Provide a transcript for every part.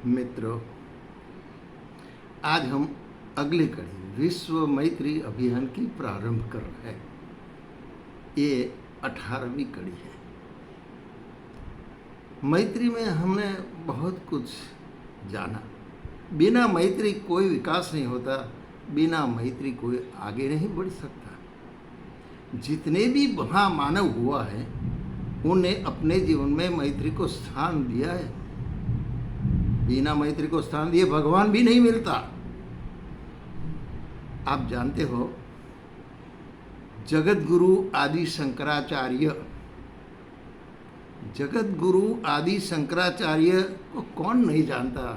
मित्रों, आज हम अगली कड़ी विश्व मैत्री अभियान की प्रारंभ कर रहे हैं। ये 18वीं कड़ी है। मैत्री में हमने बहुत कुछ जाना। बिना मैत्री कोई विकास नहीं होता, बिना मैत्री कोई आगे नहीं बढ़ सकता। जितने भी महामानव हुआ है उन्हें अपने जीवन में मैत्री को स्थान दिया है। बिना मैत्री को स्थान दिए भगवान भी नहीं मिलता। आप जानते हो, जगत गुरु आदि शंकराचार्य, जगत गुरु आदि शंकराचार्य को कौन नहीं जानता।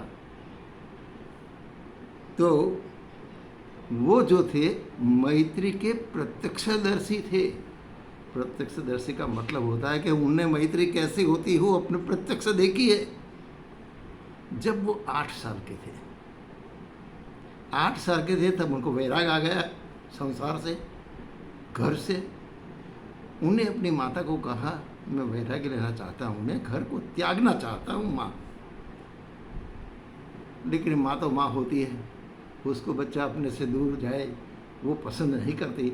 तो वो जो थे मैत्री के प्रत्यक्षदर्शी थे। प्रत्यक्षदर्शी का मतलब होता है कि उनने मैत्री कैसी होती हो अपने प्रत्यक्ष देखी है। जब वो 8 साल के थे, 8 साल के थे तब उनको वैराग आ गया संसार से, घर से। उन्हें अपनी माता को कहा, मैं वैराग्य लेना चाहता हूँ, मैं घर को त्यागना चाहता हूँ माँ। लेकिन माँ तो माँ होती है, उसको बच्चा अपने से दूर जाए वो पसंद नहीं करती।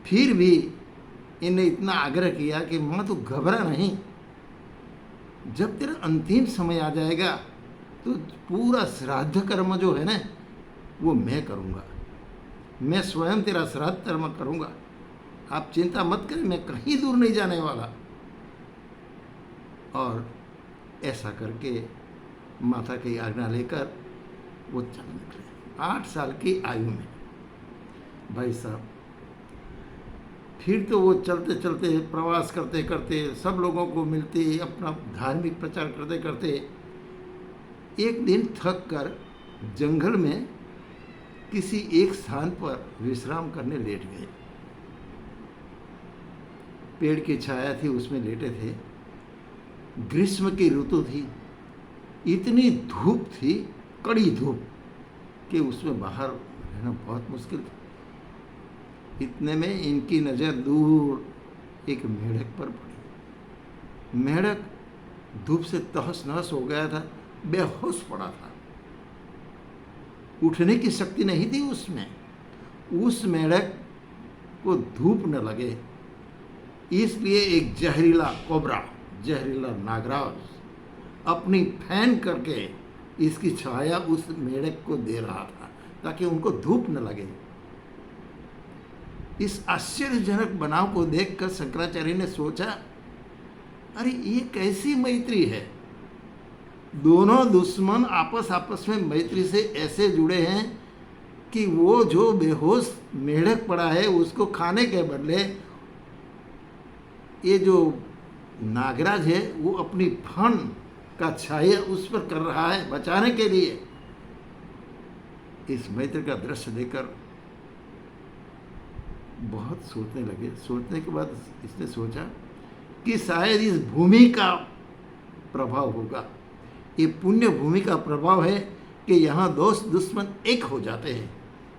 फिर भी इन्हें इतना आग्रह किया कि माँ तू घबरा नहीं, जब तेरा अंतिम समय आ जाएगा तो पूरा श्राद्ध कर्म जो है ना वो मैं करूँगा, मैं स्वयं तेरा श्राद्ध कर्म करूँगा। आप चिंता मत करें, मैं कहीं दूर नहीं जाने वाला। और ऐसा करके माता की आज्ञा लेकर वो चल निकले 8 साल की आयु में। भाई साहब, फिर तो वो चलते चलते प्रवास करते करते सब लोगों को मिलते, अपना धार्मिक प्रचार करते करते एक दिन थक कर जंगल में किसी एक स्थान पर विश्राम करने लेट गए। पेड़ की छाया थी, उसमें लेटे थे। ग्रीष्म की ऋतु थी, इतनी धूप थी, कड़ी धूप, कि उसमें बाहर रहना बहुत मुश्किल था। इतने में इनकी नज़र दूर एक मेढक पर पड़ी। मेढक धूप से तहस नहस हो गया था, बेहोश पड़ा था, उठने की शक्ति नहीं थी उसमें। उस मेढक को धूप न लगे इसलिए एक जहरीला कोबरा, जहरीला नागराज अपनी फैन करके इसकी छाया उस मेढक को दे रहा था ताकि उनको धूप न लगे। इस आश्चर्यजनक बनाव को देखकर शंकराचार्य ने सोचा, अरे ये कैसी मैत्री है। दोनों दुश्मन आपस में मैत्री से ऐसे जुड़े हैं कि वो जो बेहोश मेढक पड़ा है उसको खाने के बदले ये जो नागराज है वो अपनी फन का छाया उस पर कर रहा है बचाने के लिए। इस मैत्री का दृश्य देखकर बहुत सोचने लगे। सोचने के बाद इसने सोचा कि शायद इस भूमि का प्रभाव होगा। ये पुण्य भूमि का प्रभाव है कि यहाँ दोस्त दुश्मन एक हो जाते हैं,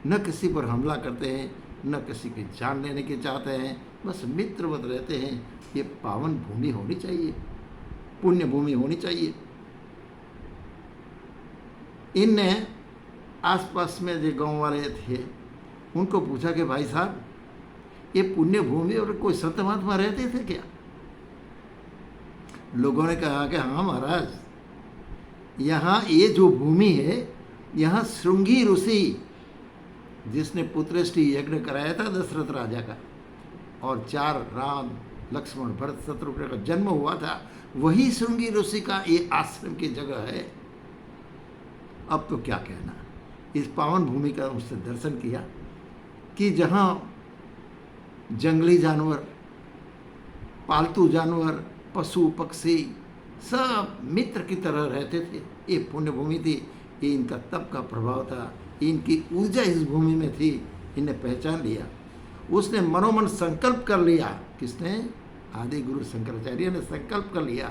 न किसी पर हमला करते हैं, न किसी की जान लेने की चाहते हैं, बस मित्रवत रहते हैं। ये पावन भूमि होनी चाहिए, पुण्य भूमि होनी चाहिए। इनने आसपास में जो गांव वाले थे उनको पूछा कि भाई साहब, ये पुण्य भूमि और कोई संत महात्मा रहते थे क्या? लोगों ने कहा कि हाँ महाराज, यहाँ ये जो भूमि है, यहाँ श्रृंगी ऋषि जिसने पुत्रेष्टि यज्ञ कराया था दशरथ राजा का, और 4 राम लक्ष्मण भरत शत्रुघ्न का जन्म हुआ था, वही श्रृंगी ऋषि का ये आश्रम की जगह है। अब तो क्या कहना। इस पावन भूमि का उससे दर्शन किया कि जहाँ जंगली जानवर, पालतू जानवर, पशु पक्षी सब मित्र की तरह रहते थे। ये पुण्य भूमि थी, ये इनका तप का प्रभाव था, इनकी ऊर्जा इस भूमि में थी। इन्हें पहचान लिया। उसने मनोमन संकल्प कर लिया। किसने? आदि गुरु शंकराचार्य ने संकल्प कर लिया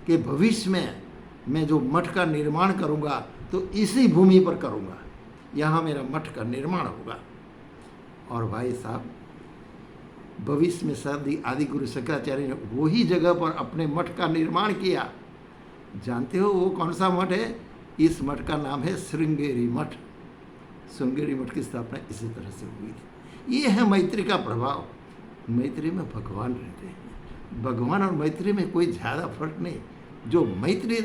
कि भविष्य में मैं जो मठ का निर्माण करूँगा तो इसी भूमि पर करूँगा, यहाँ मेरा मठ का निर्माण होगा। और भाई साहब, भविष्य में आदि गुरु शंकराचार्य ने वही जगह पर अपने मठ का निर्माण किया। जानते हो वो कौन सा मठ है? इस मठ का नाम है श्रृंगेरी मठ। श्रृंगेरी मठ की स्थापना इसी तरह से हुई थी। ये है मैत्री का प्रभाव। मैत्री में भगवान रहते हैं। भगवान और मैत्री में कोई ज़्यादा फर्क नहीं। जो मैत्री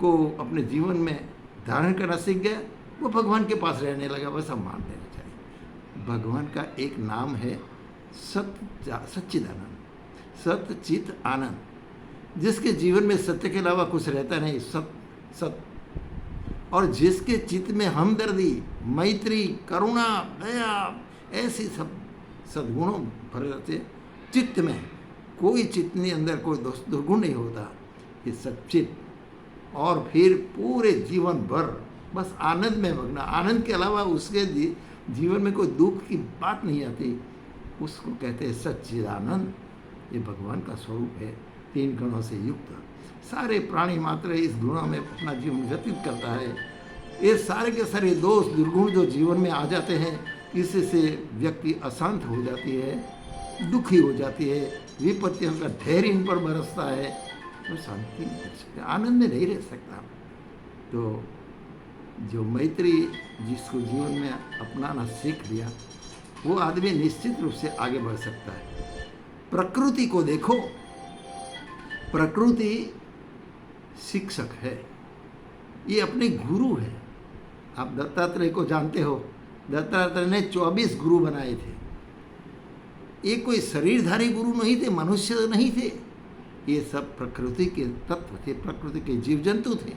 को अपने जीवन में धारण करना सीख गया वो भगवान के पास रहने लगा, बस हम मान लेना चाहिए। भगवान का एक नाम है सच्चिदानंद, सत्य चित आनंद, जिसके जीवन में सत्य के अलावा कुछ रहता नहीं, सत्य, और जिसके चित्त में हमदर्दी, मैत्री, करुणा, दया, ऐसी सब सद्गुणों भर रहते। चित्त में कोई चित्त नहीं, अंदर कोई दुर्गुण नहीं होता, ये सच्चित। और फिर पूरे जीवन भर बस आनंद में मग्न, आनंद के अलावा उसके जीवन में कोई दुख की बात नहीं आती, उसको कहते हैं सच्चिदानंद। ये भगवान का स्वरूप है, 3 गुणों से युक्त। सारे प्राणी मात्र इस गुणों में अपना जीवन व्यतीत करता है। ये सारे के सारे दोष दुर्गुण जो जीवन में आ जाते हैं, इससे व्यक्ति अशांत हो जाती है, दुखी हो जाती है, विपत्तियों का ढेर इन पर बरसता है, तो शांति नहीं कर सकता, आनंद में नहीं रह सकता। तो जो मैत्री जिसको जीवन में अपनाना सीख लिया, वो आदमी निश्चित रूप से आगे बढ़ सकता है। प्रकृति को देखो, प्रकृति शिक्षक है, ये अपने गुरु है। आप दत्तात्रेय को जानते हो, दत्तात्रेय ने 24 गुरु बनाए थे। ये कोई शरीरधारी गुरु नहीं थे, मनुष्य नहीं थे, ये सब प्रकृति के तत्व थे, प्रकृति के जीव जंतु थे।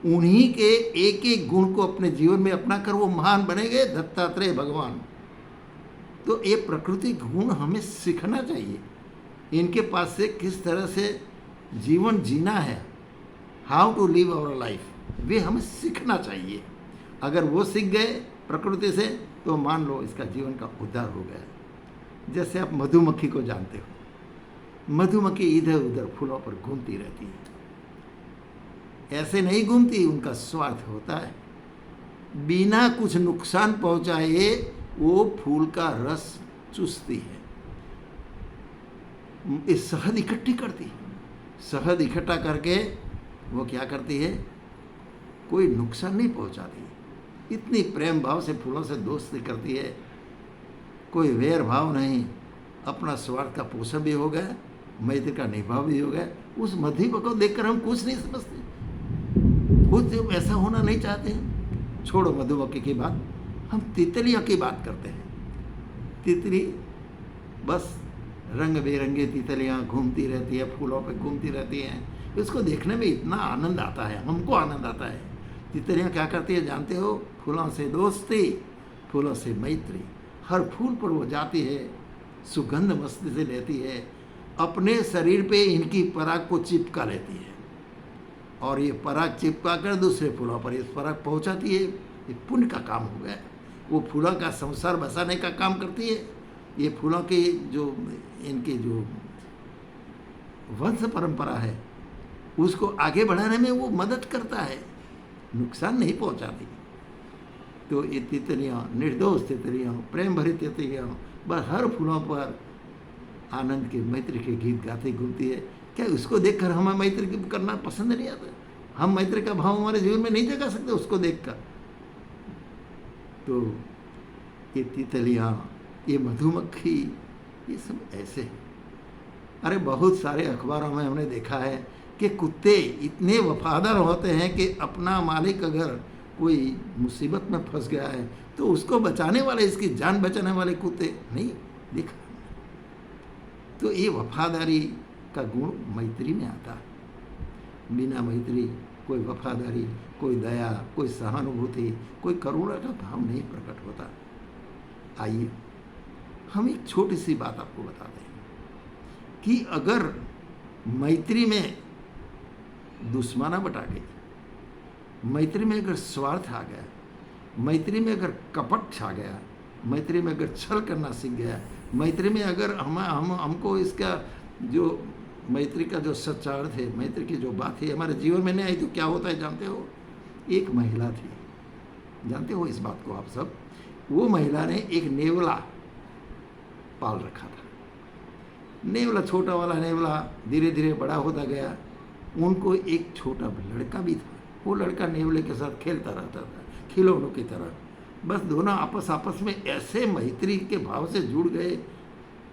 उन्हीं के एक एक गुण को अपने जीवन में अपना कर वो महान बने गए दत्तात्रेय भगवान। तो ये प्रकृति गुण हमें सीखना चाहिए, इनके पास से किस तरह से जीवन जीना है, how to live our life, way हमें सीखना चाहिए। अगर वो सीख गए प्रकृति से तो मान लो इसका जीवन का उद्धार हो गया। जैसे आप मधुमक्खी को जानते हो, मधुमक्खी इधर उधर फूलों पर घूमती रहती है, ऐसे नहीं घूमती, उनका स्वार्थ होता है। बिना कुछ नुकसान पहुंचाए वो फूल का रस चूसती है, इस शहद इकट्ठी करती है, शहद इकट्ठा करके वो क्या करती है, कोई नुकसान नहीं पहुंचाती, इतनी प्रेम भाव से फूलों से दोस्ती करती है, कोई वैर भाव नहीं, अपना स्वार्थ का पोषण भी हो गया, मैत्री का निभाव भी हो गया। उस मधुमक्खी को देखकर हम कुछ नहीं समझते, खुद ऐसा होना नहीं चाहते हैं। छोड़ो मधुमक्खी की बात, हम तितलियों की बात करते हैं। तितली बस रंग बेरंगी तितलियाँ घूमती रहती है, फूलों पे घूमती रहती हैं, इसको देखने में इतना आनंद आता है, हमको आनंद आता है। तितलियाँ क्या करती है जानते हो? फूलों से दोस्ती, फूलों से मैत्री, हर फूल पर वो जाती है, सुगंध मस्ती से लेती है, अपने शरीर पे इनकी पराग को चिपका लेती है, और ये पराग चिपका कर दूसरे फूलों पर इस पराग पहुंचाती है। ये पुण्य का काम हो गया। वो फूलों का संसार बसाने का काम करती है। ये फूलों की जो इनकी जो वंश परंपरा है उसको आगे बढ़ाने में वो मदद करता है, नुकसान नहीं पहुंचाती। तो ये तितलियाँ, निर्दोष तितलियाँ, प्रेम भरी तितलियाँ, बस हर फूलों पर आनंद के मैत्री के गीत गाती घूमती है। क्या उसको देखकर हमें मैत्री करना पसंद नहीं आता? हम मैत्री का भाव हमारे जीवन में नहीं जगा सकते उसको देखकर। तो ये तितलियाँ, ये मधुमक्खी, ये सब ऐसे हैं। अरे बहुत सारे अखबारों में हमने देखा है कि कुत्ते इतने वफादार होते हैं कि अपना मालिक अगर कोई मुसीबत में फंस गया है तो उसको बचाने वाले, इसकी जान बचाने वाले कुत्ते नहीं देखा। तो ये वफादारी का गुण मैत्री में आता है। बिना मैत्री कोई वफादारी, कोई दया, कोई सहानुभूति, कोई करुणा का भाव नहीं प्रकट होता। आइए हम एक छोटी सी बात आपको बता दें कि अगर मैत्री में दुश्मना बटा गई, मैत्री में अगर स्वार्थ आ गया, मैत्री में अगर कपट छा गया, मैत्री में अगर छल करना सीख गया, मैत्री में अगर हमको इसका जो मैत्री का जो सच्चा अर्थ है, मैत्री की जो बात है हमारे जीवन में नहीं आई तो क्या होता है जानते हो? एक महिला थी, जानते हो इस बात को आप सब? वो महिला ने एक नेवला पाल रखा था। नेवला, छोटा वाला नेवला धीरे धीरे बड़ा होता गया उनको एक छोटा लड़का भी था। वो लड़का नेवले के साथ खेलता रहता था खिलौनों की तरह। बस दोनों आपस में ऐसे मैत्री के भाव से जुड़ गए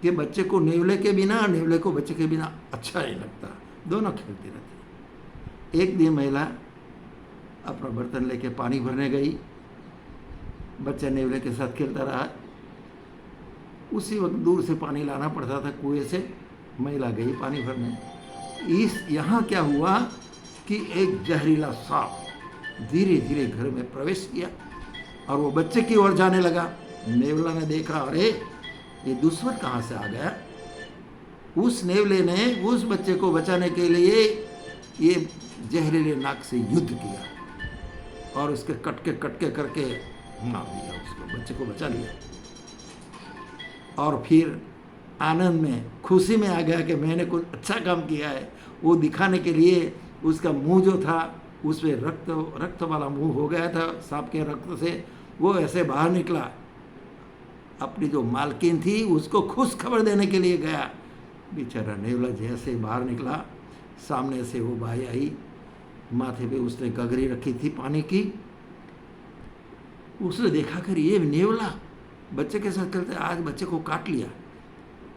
कि बच्चे को नेवले के बिना, नेवले को बच्चे के बिना अच्छा नहीं लगता। दोनों खेलते रहते। एक दिन महिला अपना बर्तन लेके पानी भरने गई, बच्चा नेवले के साथ खेलता रहा। उसी वक्त दूर से पानी लाना पड़ता था कुएं से। महिला गई पानी भरने। यहाँ क्या हुआ कि एक जहरीला सांप धीरे धीरे घर में प्रवेश किया और वो बच्चे की ओर जाने लगा। नेवला ने देखा, अरे ये दुश्मन कहाँ से आ गया। उस नेवले ने उस बच्चे को बचाने के लिए ये जहरीले नाग से युद्ध किया और उसके कटके करके मार दिया, उसको बच्चे को बचा लिया। और फिर आनंद में, खुशी में आ गया कि मैंने कुछ अच्छा काम किया है। वो दिखाने के लिए उसका मुंह जो था उसमें रक्त वाला मुंह हो गया था सांप के रक्त से, वो ऐसे बाहर निकला। अपनी जो मालकिन थी उसको खुश खबर देने के लिए गया। बेचारा नेवला जैसे बाहर निकला, सामने से वो बाई आई, माथे पे उसने गगरी रखी थी पानी की। उसने देखा कर ये नेवला बच्चे के साथ खेलते, आज बच्चे को काट लिया,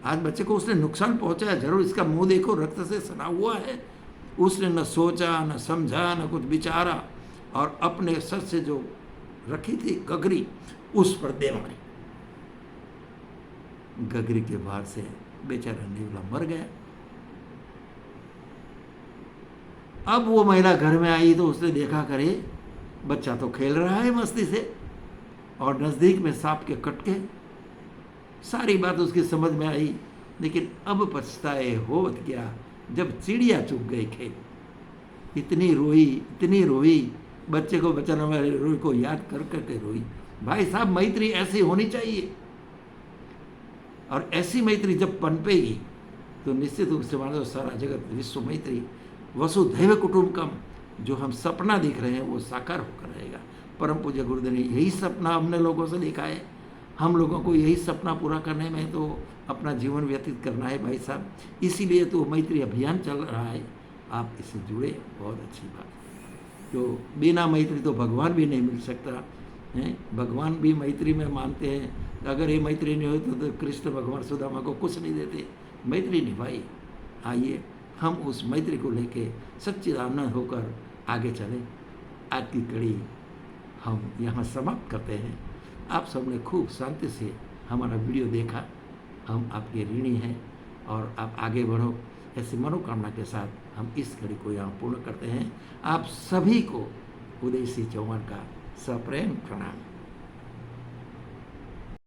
आज बच्चे को उसने नुकसान पहुंचाया, जरूर इसका मुंह देखो रक्त से सना हुआ है। उसने न सोचा न समझा न कुछ विचारा और अपने सर से जो रखी थी गगरी उस पर दे मारी। गगरी के भार से बेचारा नेवला मर गया। अब वो महिला घर में आई तो उसने देखा करे बच्चा तो खेल रहा है मस्ती से और नजदीक में सांप के कटके। सारी बात उसकी समझ में आई, लेकिन अब पछताए होवत क्या जब चिड़िया चुग गई खेत। इतनी रोई, बच्चे को बचाने वाले रोई को याद कर करके रोई। भाई साहब, मैत्री ऐसी होनी चाहिए और ऐसी मैत्री जब पनपेगी तो निश्चित रूप से मान लो सारा जगत विश्व मैत्री वसुधैव कुटुंबकम जो हम सपना देख रहे हैं वो साकार होकर रहेगा। परम पूज्य गुरुदेव ने यही सपना हमने लोगों से देखा है। हम लोगों को यही सपना पूरा करने में तो अपना जीवन व्यतीत करना है भाई साहब। इसीलिए तो मैत्री अभियान चल रहा है, आप इससे जुड़े, बहुत अच्छी बात। तो बिना मैत्री तो भगवान भी नहीं मिल सकता है। भगवान भी मैत्री में मानते हैं। अगर ये मैत्री नहीं होती तो कृष्ण भगवान सुदामा को कुछ नहीं देते। मैत्री निभाई। आइए हम उस मैत्री को लेके सच्चिदानंद होकर आगे चलें। आज की कड़ी हम यहाँ समाप्त करते हैं। आप सबने खूब शांति से हमारा वीडियो देखा, हम आपके ऋणी हैं और आप आगे बढ़ो, ऐसी मनोकामना के साथ हम इस घड़ी को यहाँ पूर्ण करते हैं। आप सभी को उदय सिंह चौहान का सप्रेम प्रणाम।